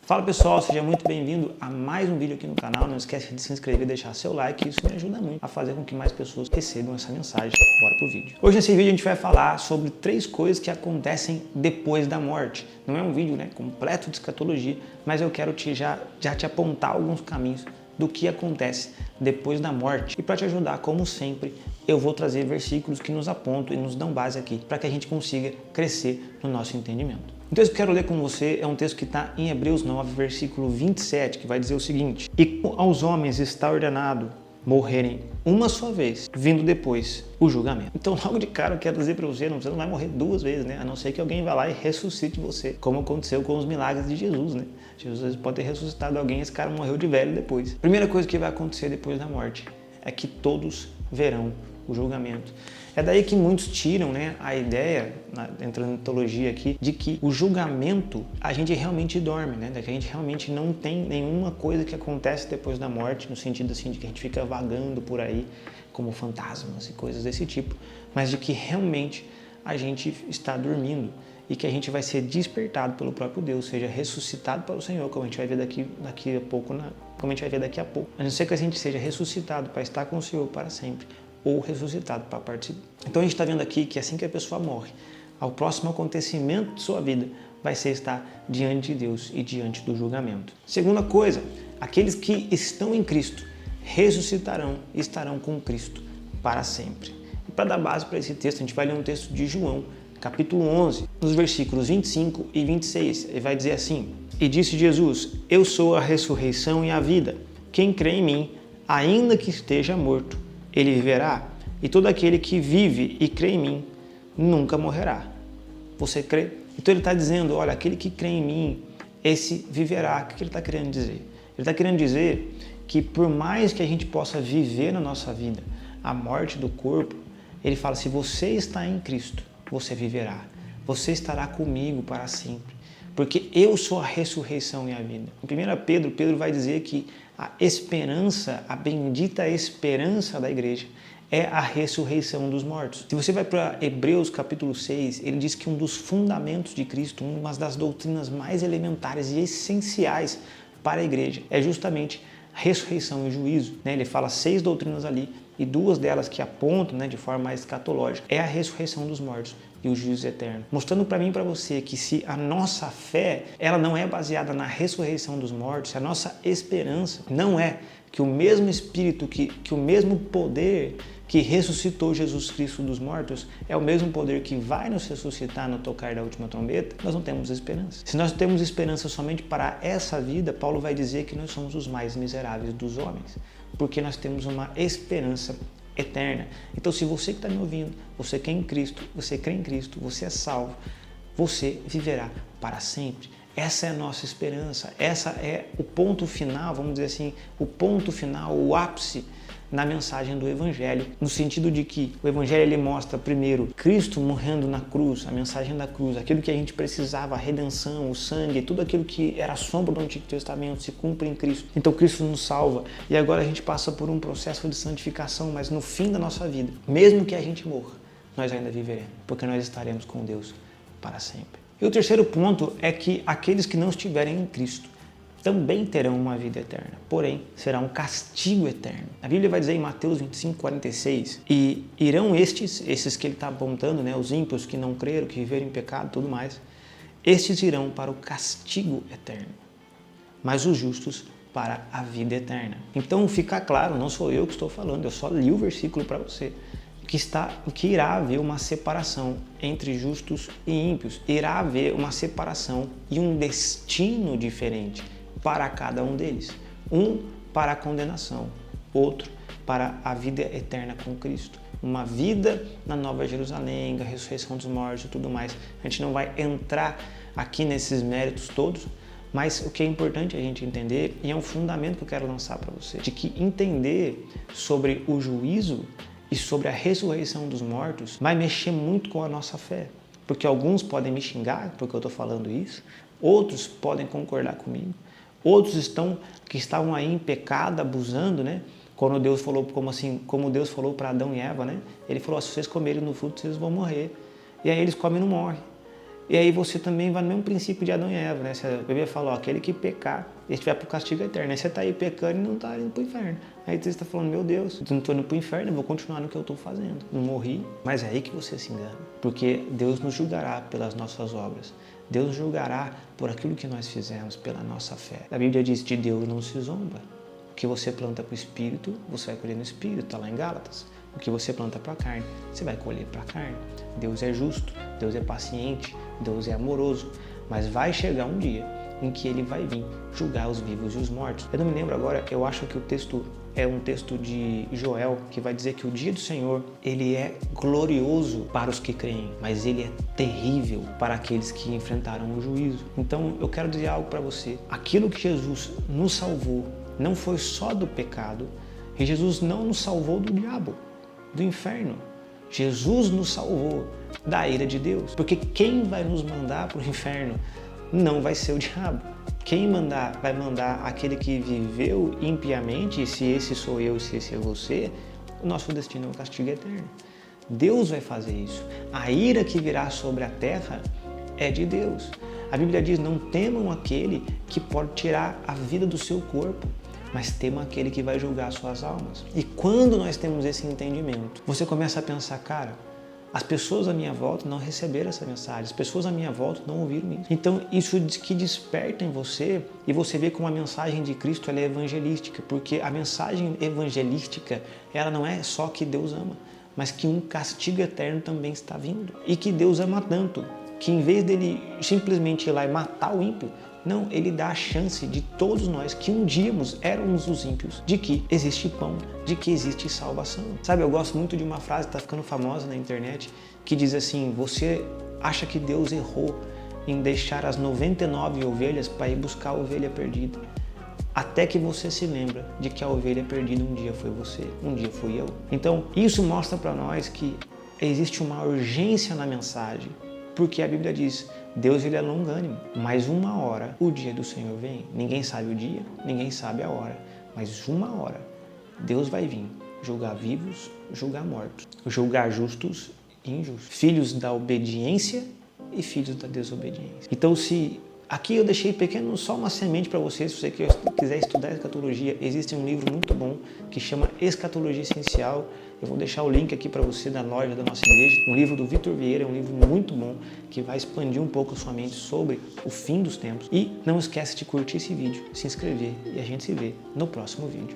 Fala pessoal, seja muito bem-vindo a mais um vídeo aqui no canal. Não esquece de se inscrever e deixar seu like, isso me ajuda muito a fazer com que mais pessoas recebam essa mensagem. Bora pro vídeo. Hoje nesse vídeo a gente vai falar sobre 3 coisas que acontecem depois da morte. Não é um vídeo completo de escatologia, mas eu quero já te apontar alguns caminhos do que acontece depois da morte. E para te ajudar, como sempre, eu vou trazer versículos que nos apontam e nos dão base aqui para que a gente consiga crescer no nosso entendimento. O texto que eu quero ler com você é um texto que está em Hebreus 9, versículo 27, que vai dizer o seguinte: E aos homens está ordenado morrerem uma só vez, vindo depois o julgamento. Então, logo de cara, eu quero dizer para você, você não vai morrer 2 vezes, né? A não ser que alguém vá lá e ressuscite você, como aconteceu com os milagres de Jesus, né? Jesus pode ter ressuscitado alguém, esse cara morreu de velho depois. Primeira coisa que vai acontecer depois da morte é que todos verão o julgamento. É daí que muitos tiram a ideia, entrando em teologia aqui, de que o julgamento a gente realmente dorme, que a gente realmente não tem nenhuma coisa que acontece depois da morte, no sentido assim de que a gente fica vagando por aí como fantasmas e coisas desse tipo, mas de que realmente a gente está dormindo e que a gente vai ser despertado pelo próprio Deus, seja ressuscitado pelo Senhor, como a gente vai ver daqui a pouco, como a gente vai ver daqui a pouco. A não ser que a gente seja ressuscitado para estar com o Senhor para sempre, ou ressuscitado para participar. Então a gente está vendo aqui que assim que a pessoa morre, o próximo acontecimento de sua vida vai ser estar diante de Deus e diante do julgamento. Segunda coisa, aqueles que estão em Cristo ressuscitarão e estarão com Cristo para sempre. E para dar base para esse texto, a gente vai ler um texto de João, capítulo 11, nos versículos 25 e 26. Ele vai dizer assim: E disse Jesus: Eu sou a ressurreição e a vida. Quem crê em mim, ainda que esteja morto, ele viverá, e todo aquele que vive e crê em mim nunca morrerá. Você crê? Então ele está dizendo, olha, aquele que crê em mim, esse viverá. O que ele está querendo dizer? Ele está querendo dizer que por mais que a gente possa viver na nossa vida a morte do corpo, ele fala, se você está em Cristo, você viverá. Você estará comigo para sempre. Porque eu sou a ressurreição e a vida. Em 1 Pedro vai dizer que a esperança, a bendita esperança da igreja é a ressurreição dos mortos. Se você vai para Hebreus capítulo 6, ele diz que um dos fundamentos de Cristo, uma das doutrinas mais elementares e essenciais para a igreja é justamente ressurreição e juízo. Ele fala 6 doutrinas ali e 2 delas que apontam de forma mais escatológica é a ressurreição dos mortos e o juízo eterno. Mostrando para mim e para você que se a nossa fé ela não é baseada na ressurreição dos mortos, se a nossa esperança não é que o mesmo Espírito, que o mesmo poder que ressuscitou Jesus Cristo dos mortos é o mesmo poder que vai nos ressuscitar no tocar da última trombeta, nós não temos esperança. Se nós temos esperança somente para essa vida, Paulo vai dizer que nós somos os mais miseráveis dos homens, porque nós temos uma esperança eterna. Então, se você que está me ouvindo, você crê em Cristo, você é salvo, você viverá para sempre. Essa é a nossa esperança, essa é o ponto final, vamos dizer assim, o ponto final, o ápice na mensagem do Evangelho, no sentido de que o Evangelho ele mostra primeiro Cristo morrendo na cruz, a mensagem da cruz, aquilo que a gente precisava, a redenção, o sangue, tudo aquilo que era sombra do Antigo Testamento se cumpre em Cristo. Então Cristo nos salva e agora a gente passa por um processo de santificação, mas no fim da nossa vida, mesmo que a gente morra, nós ainda viveremos, porque nós estaremos com Deus para sempre. E o terceiro ponto é que aqueles que não estiverem em Cristo também terão uma vida eterna, porém será um castigo eterno. A Bíblia vai dizer em Mateus 25, 46, e irão esses que ele está apontando, os ímpios que não creram, que viveram em pecado e tudo mais, estes irão para o castigo eterno, mas os justos para a vida eterna. Então fica claro, não sou eu que estou falando, eu só li o versículo para você, que irá haver uma separação entre justos e ímpios, irá haver uma separação e um destino diferente para cada um deles. Um para a condenação, outro para a vida eterna com Cristo. Uma vida na Nova Jerusalém, a ressurreição dos mortos e tudo mais. A gente não vai entrar aqui nesses méritos todos, mas o que é importante a gente entender, e é um fundamento que eu quero lançar para você, de que entender sobre o juízo e sobre a ressurreição dos mortos vai mexer muito com a nossa fé. Porque alguns podem me xingar porque eu estou falando isso, outros podem concordar comigo, outros que estavam aí em pecado, abusando, quando Deus falou, como Deus falou para Adão e Eva, Ele falou, se vocês comerem no fruto, vocês vão morrer. E aí eles comem e não morrem. E aí você também vai no mesmo princípio de Adão e Eva, né? A Bíblia fala, ó, aquele que pecar, ele vai pro castigo eterno. Aí você tá aí pecando e não tá indo pro inferno. Aí você está falando, meu Deus, eu não tô indo pro inferno, eu vou continuar no que eu tô fazendo. Não morri, mas é aí que você se engana. Porque Deus nos julgará pelas nossas obras. Deus nos julgará por aquilo que nós fizemos, pela nossa fé. A Bíblia diz, de Deus não se zomba. O que você planta pro Espírito, você vai colher no Espírito, tá lá em Gálatas. O que você planta para a carne, você vai colher para a carne. Deus é justo, Deus é paciente, Deus é amoroso, mas vai chegar um dia em que Ele vai vir julgar os vivos e os mortos. Eu não me lembro agora, eu acho que o texto é um texto de Joel, que vai dizer que o dia do Senhor, ele é glorioso para os que creem, mas ele é terrível para aqueles que enfrentaram o juízo. Então eu quero dizer algo para você, aquilo que Jesus nos salvou não foi só do pecado, e Jesus não nos salvou do diabo, do inferno. Jesus nos salvou da ira de Deus, porque quem vai nos mandar para o inferno não vai ser o diabo. Quem vai mandar aquele que viveu impiamente, e se esse sou eu, se esse é você, o nosso destino é o castigo eterno. Deus vai fazer isso. A ira que virá sobre a terra é de Deus. A Bíblia diz, não temam aquele que pode tirar a vida do seu corpo, mas temam aquele que vai julgar suas almas. E quando nós temos esse entendimento, você começa a pensar, cara, as pessoas à minha volta não receberam essa mensagem, as pessoas à minha volta não ouviram isso. Então isso que desperta em você, e você vê como a mensagem de Cristo ela é evangelística, porque a mensagem evangelística, ela não é só que Deus ama, mas que um castigo eterno também está vindo. E que Deus ama tanto, que em vez dele simplesmente ir lá e matar o ímpio, não, ele dá a chance de todos nós que um dia éramos os ímpios, de que existe pão, de que existe salvação. Sabe, eu gosto muito de uma frase que está ficando famosa na internet, que diz assim, você acha que Deus errou em deixar as 99 ovelhas para ir buscar a ovelha perdida, até que você se lembra de que a ovelha perdida um dia foi você, um dia fui eu. Então, isso mostra para nós que existe uma urgência na mensagem, porque a Bíblia diz, Deus ele é longânimo, mas uma hora o dia do Senhor vem. Ninguém sabe o dia, ninguém sabe a hora, mas uma hora Deus vai vir julgar vivos, julgar mortos, julgar justos e injustos, filhos da obediência e filhos da desobediência. Então, se aqui eu deixei pequeno só uma semente para você, se você quiser estudar escatologia, existe um livro muito bom que chama Escatologia Essencial. Eu vou deixar o link aqui para você da loja da nossa igreja, um livro do Vitor Vieira, é um livro muito bom que vai expandir um pouco a sua mente sobre o fim dos tempos. E não esquece de curtir esse vídeo, se inscrever e a gente se vê no próximo vídeo.